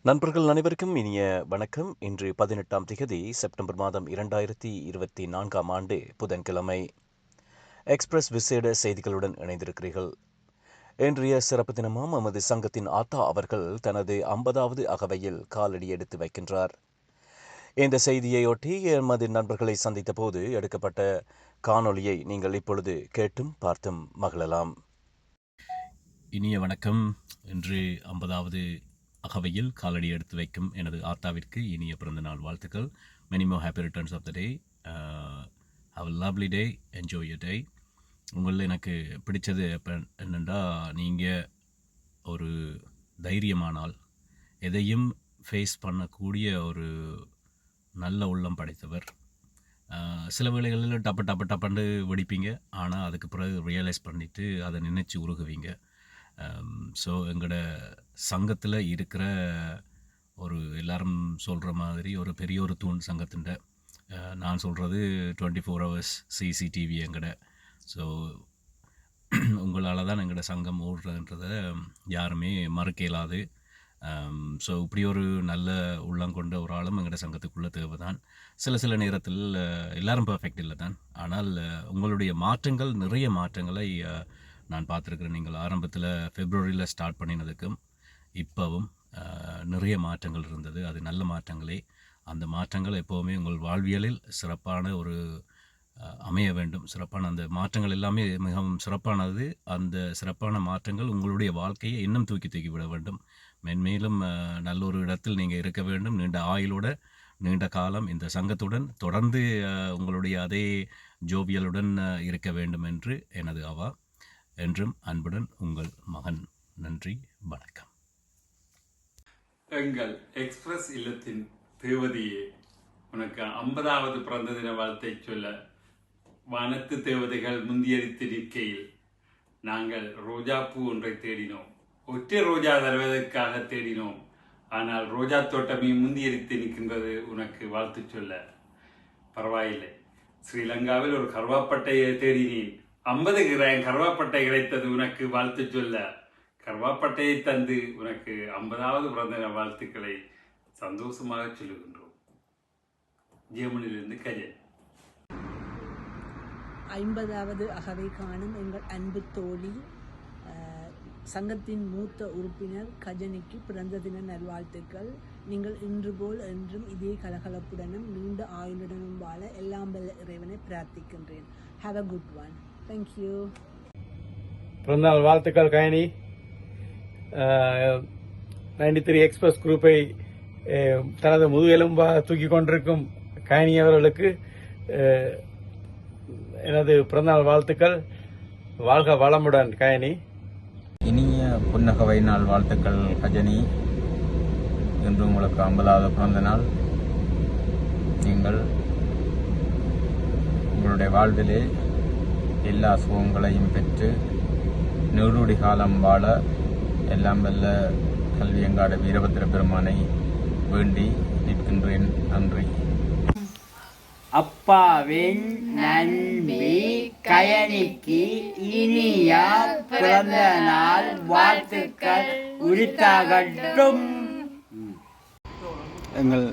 நண்பர்கள் அனைவருக்கும் இனிய வணக்கம். இன்று 18ஆம் திகதி செப்டம்பர் மாதம் 2024ஆம் ஆண்டு புதன்கிழமை. எக்ஸ்பிரஸ் விசேட செய்திகளுடன் இணைந்திருக்கிறீர்கள். இன்றைய சிறப்பு தினமாம் நமது சங்கத்தின் ஆத்தா அவர்கள் தனது 50வது அகவையில் காலடி எடுத்து வைக்கின்றார். இந்த செய்தியையொட்டி எமது நண்பர்களை சந்தித்த போது எடுக்கப்பட்ட காணொளியை நீங்கள் இப்பொழுது கேட்டும் பார்த்தும் மகிழலாம். இனிய வணக்கம். இன்று 50வது அகவையில் காலடி எடுத்து வைக்கும் எனது ஆத்தாவிற்கு இனிய பிறந்த நாள் வாழ்த்துக்கள். Many more happy returns of the day. Have a lovely day. Enjoy your day. உங்களில் எனக்கு பிடிச்சது என்னென்னா, நீங்கள் ஒரு தைரியமானால் எதையும் ஃபேஸ் பண்ணக்கூடிய ஒரு நல்ல உள்ளம் படைத்தவர். சில வேளைகளில் டப்பண்டு வெடிப்பீங்க, ஆனால் அதுக்கு பிறகு ரியலைஸ் பண்ணிவிட்டு அதை நினைச்சு உருகுவீங்க. ஸோ எங்களோட சங்கத்தில் இருக்கிற ஒரு எல்லாரும் சொல்கிற மாதிரி ஒரு பெரிய ஒரு தூண் சங்கத்துண்ட. நான் சொல்கிறது 24 hours சிசிடிவி எங்கட. ஸோ உங்களால் தான் எங்களோட சங்கம் ஓடுறதுன்றதை யாருமே மறுக்க இயலாது. ஸோ இப்படி ஒரு நல்ல உள்ளம் கொண்ட ஒரு ஆளும் எங்களோட சங்கத்துக்குள்ளே தேவை தான். சில நேரத்தில் எல்லாரும் பர்ஃபெக்ட் இல்லை தான், ஆனால் உங்களுடைய மாற்றங்கள், நிறைய மாற்றங்களை நான் பார்த்துருக்குறேன். நீங்கள் ஆரம்பத்தில் Februaryயில் ஸ்டார்ட் பண்ணினதுக்கும் இப்போவும் நிறைய மாற்றங்கள் இருந்தது. அது நல்ல மாற்றங்களே. அந்த மாற்றங்கள் எப்போவுமே உங்கள் வாழ்வியலில் சிறப்பான ஒரு அமைய வேண்டும். சிறப்பான அந்த மாற்றங்கள் எல்லாமே மிகவும் சிறப்பானது. அந்த சிறப்பான மாற்றங்கள் உங்களுடைய வாழ்க்கையை இன்னும் தூக்கி விட வேண்டும். மென்மேலும் நல்ல ஒரு இடத்தில் நீங்கள் இருக்க வேண்டும். நீண்ட ஆயுளோட நீண்ட காலம் இந்த சங்கத்துடன் தொடர்ந்து உங்களுடைய அதே ஜோவியலுடன் இருக்க வேண்டும் என்று எனது அவா. என்றும் அன்புடன் உங்கள் மகன். நன்றி, வணக்கம். எங்கள் எக்ஸ்பிரஸ் இல்லத்தின் தேவதையே, உனக்கு 50வது பிறந்த தின வாழ்த்தை சொல்ல வானத்து தேவதைகள் முந்தியடித்து நிற்கையில் நாங்கள் ரோஜா பூ ஒன்றை தேடினோம். ஒற்றை ரோஜா தருவதற்காக தேடினோம். ஆனால் ரோஜா தோட்டமே முந்தியடித்து நிற்கின்றது உனக்கு வாழ்த்து சொல்ல. பரவாயில்லை, ஸ்ரீலங்காவில் ஒரு கருவாப்பட்டையை தேடினேன். 50 கிராம் கருவாப்பட்டை கிடைத்தது உனக்கு வாழ்த்து சொல்ல. கருவாப்பட்டையை தந்து உனக்கு 50வது பிறந்த வாழ்த்துக்களை சந்தோஷமாக சொல்லுகின்றோம். ஜெர்மனியிலிருந்து கஜன். 50வது அகவை காணும் எங்கள் அன்பு தோழி, சங்கத்தின் மூத்த உறுப்பினர் கஜனிக்கு பிறந்த தின நல்வாழ்த்துக்கள். நீங்கள் இன்று போல் என்றும் இதே கலகலப்புடனும் நீண்ட ஆயுளுடனும் வாழ எல்லாம் வல்ல இறைவனை பிரார்த்திக்கின்றேன். Have a good one. Thank you. பிறந்தநாள் வாழ்த்துக்கள் கயனி. 93 எக்ஸ்பிரஸ் குரூப்பை தனது முதுகெலும்பா தூக்கி கொண்டிருக்கும் கயனி அவர்களுக்கு எனது பிறந்தநாள் வாழ்த்துக்கள். வாழ்க வளமுடன் கயனி. இனிய புன்னகவை நாள் வாழ்த்துக்கள் கஜனி. இன்று உங்களுக்கு 50வது பிறந்த நாள். நீங்கள் உங்களுடைய வாழ்விலே எல்லா சுகங்களையும் பெற்று நீடூடி காலம் வாழ எல்லாம் வல்ல கல்வியங்காட வீரபத்திர பெருமானை வேண்டி நிற்கின்றேன். நன்றி. அப்பாவின் நன்றி கயனிக்கு இனிய பிறந்த நாள் வாழ்த்துக்கள் உரித்தாகட்டும். எங்கள்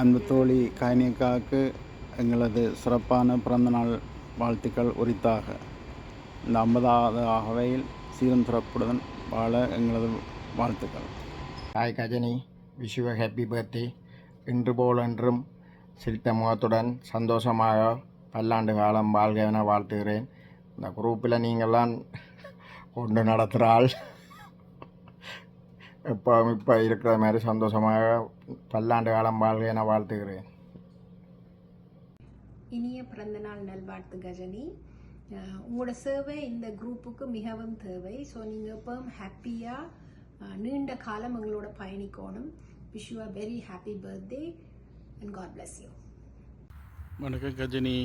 அன்பு தோழி கயனிக்காவுக்கு எங்களது சிறப்பான பிறந்தநாள் வாழ்த்துக்கள் உரித்தாக. இந்த 50வது அகவையில் சீரும் சிறப்புடன் வாழ எங்களது வாழ்த்துக்கள். Hi Kajani, wish you happy birthday. இன்று போல் என்றும் சிரித்த முகத்துடன் சந்தோஷமாக பல்லாண்டு காலம் வாழ்க என வாழ்த்துகிறேன். இந்த குரூப்பில் நீங்கள்லாம் கொண்டு நடத்துகிறாள். இப்போ இருக்கிற மாதிரி சந்தோஷமாக பல்லாண்டு காலம் வாழ்க என வாழ்த்துகிறேன். இனிய பிறந்தநாள் நல்வாழ்த்து கஜனி. உங்களோட சேவை இந்த குரூப்புக்கு மிகவும் தேவை. ஸோ நீங்கள் எப்பவும் ஹாப்பியாக நீண்ட காலம் எங்களோட பயணிக்கணும். Wish you a very happy birthday and God bless you. வணக்கம் கஜினி,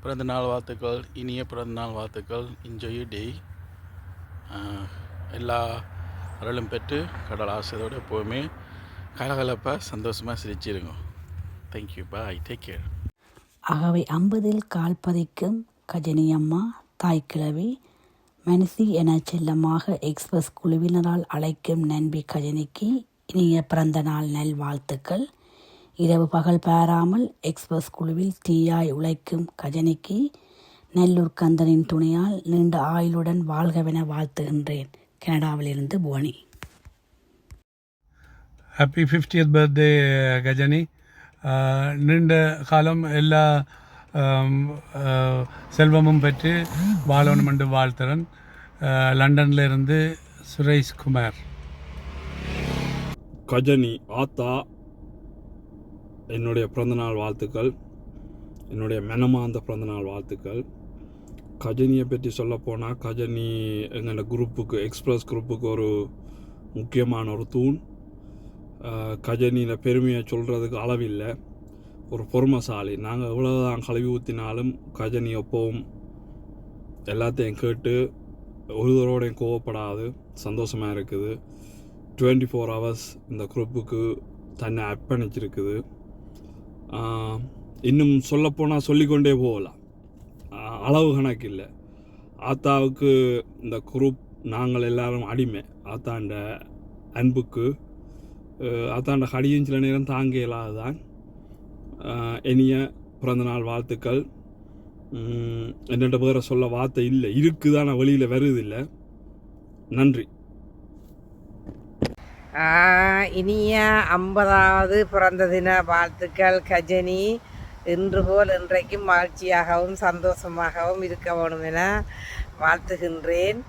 பிறந்தநாள் வாழ்த்துக்கள். இனிய பிறந்தநாள் வாழ்த்துக்கள். Enjoy you day. எல்லா அருளும் பெற்று கடல் ஆசையோடு எப்போவுமே கலகலப்பாக சந்தோஷமாக சிரிச்சிருங்க. Thank you, bye, take care. அகவை 50ல் கால் பதிக்கும் கஜனி அம்மா, தாய்க்கிழவி, மனிசி என செல்லமாக எக்ஸ்பிரஸ் குழுவினரால் அழைக்கும் நண்பி கஜனிக்கு இனிய பிறந்த நாள் நல்வாழ்த்துக்கள். இரவு பகல் பாராமல் எக்ஸ்பிரஸ் குழுவில் தீயாய் உழைக்கும் கஜனிக்கு நெல்லூர் கந்தனின் துணையால் நீண்ட ஆயுளுடன் வாழ்கவென வாழ்த்துகின்றேன். கனடாவிலிருந்து புவனி. Happy 50th birthday Kajani. நீண்ட காலம் எல்லா செல்வமும் பெற்று வாழணும் என்று வாழ்த்துறன். லண்டன்ல இருந்து சுரேஷ் குமார். கஜனி ஆத்தா, என்னுடைய பிறந்தநாள் வாழ்த்துக்கள், என்னுடைய மனமார்ந்த பிறந்தநாள் வாழ்த்துக்கள். கஜனியை பற்றி சொல்லப்போனால், கஜனி எங்களோட குரூப்புக்கு, எக்ஸ்பிரஸ் குரூப்புக்கு ஒரு முக்கியமான ஒரு தூண். கஜனியில் பெருமையை சொல்கிறதுக்கு அளவில்லை. ஒரு பொறுமைசாலி. நாங்கள் எவ்வளோதான் கழுவி ஊற்றினாலும் கஜனி எப்பவும் எல்லாத்தையும் கேட்டு ஒருவரோடையும் கோவப்படாது. சந்தோஷமாக இருக்குது. 24 hours இந்த குரூப்புக்கு தன்னை அர்ப்பணிச்சிருக்குது. இன்னும் சொல்லப்போனால் சொல்லிக்கொண்டே போகலாம், அளவு கணக்கு இல்லை. ஆத்தாவுக்கு இந்த குரூப் நாங்கள் எல்லாரும் அடிமை. ஆத்தாண்ட அன்புக்கு, ஆத்தாண்ட கடியும் சில நேரம் தாங்க இல்லாததான். இனிய பிறந்தநாள் வாழ்த்துக்கள். என்னென்ன பேரை சொல்ல வார்த்தை இல்லை, இருக்குதான் வெளியில் வருதில்லை. நன்றி. இனிய 50வது பிறந்த தின வாழ்த்துக்கள் கஜனி. இன்று போல் இன்றைக்கும் மகிழ்ச்சியாகவும் சந்தோஷமாகவும் இருக்க வேணும் என வாழ்த்துகின்றேன்.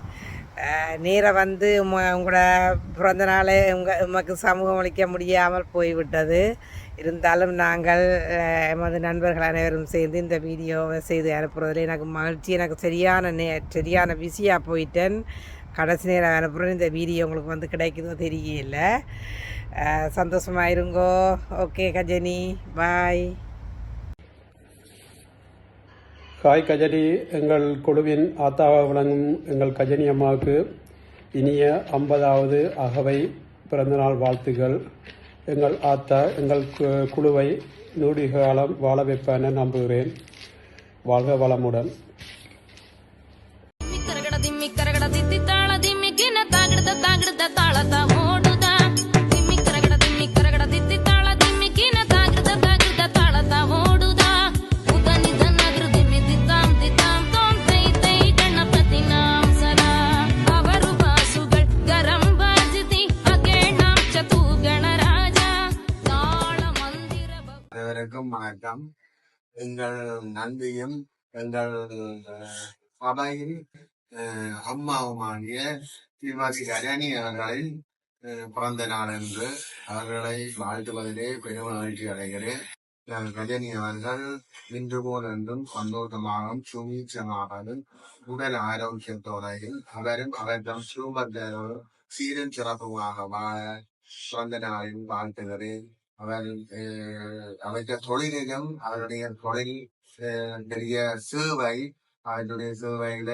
நேராக வந்து உங்களோட பிறந்த நாளை உமக்கு சமூகம் அளிக்க முடியாமல் போய்விட்டது. இருந்தாலும் நாங்கள் எமது நண்பர்கள் அனைவரும் சேர்ந்து இந்த வீடியோவை செய்து அனுப்புறதுல எனக்கு மகிழ்ச்சி. எனக்கு சரியான பிஸியாக போயிட்டேன். கடைசி நேரம் அனுப்புகிறேன். இந்த வீடியோ உங்களுக்கு வந்து கிடைக்குதோ தெரியல. சந்தோஷமாக இருங்கோ. ஓகே கஜனி, பாய். ஹாய் கஜனி. எங்கள் குழுவின் ஆத்தாவாக விளங்கும் எங்கள் கஜனி அம்மாவுக்கு இனிய 50வது அகவை பிறந்தநாள் வாழ்த்துக்கள். எங்கள் ஆத்தா எங்கள் குழுவை நூறு காலம் வாழ வைப்பேன் நம்புகிறேன். வாழ்க வளமுடன். வணக்கம். எங்கள் நன்றியும் எங்கள் சபையின் அம்மாவுமாகிய திருமதி கஜனி அவர்களின் பிறந்த நாள் என்று அவர்களை வாழ்த்துவதிலே பெரும் மகிழ்ச்சி அடைகிறேன். கஜனி அவர்கள் இன்று போல் என்றும் சந்தோஷமாகவும் சுமீட்சமாகவும் உடல் ஆரோக்கியத்தோடையும் அவரும் அவர்தம் குடும்பத்தோடு சீரும் சிறப்புமாக வாழ பிறந்த நாளில் வாழ்த்துகிறேன். அவருடைய தொழிலிலும் அவருடைய தொழில் பெரிய சேவை, அவருடைய சேவையில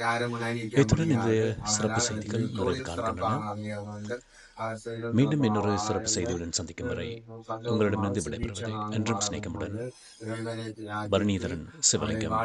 யாரும் இத்துடன் இன்றைய சிறப்பு செய்திகள் நிறைவு காண்கின்றன. மீண்டும் இன்னொரு சிறப்பு செய்தியுடன் சந்திக்கும் வரை உங்களிடமிருந்து விடைபெறுவது என்றும் சிநேகமுடன் பரணிதரன் சிவலிங்கம்.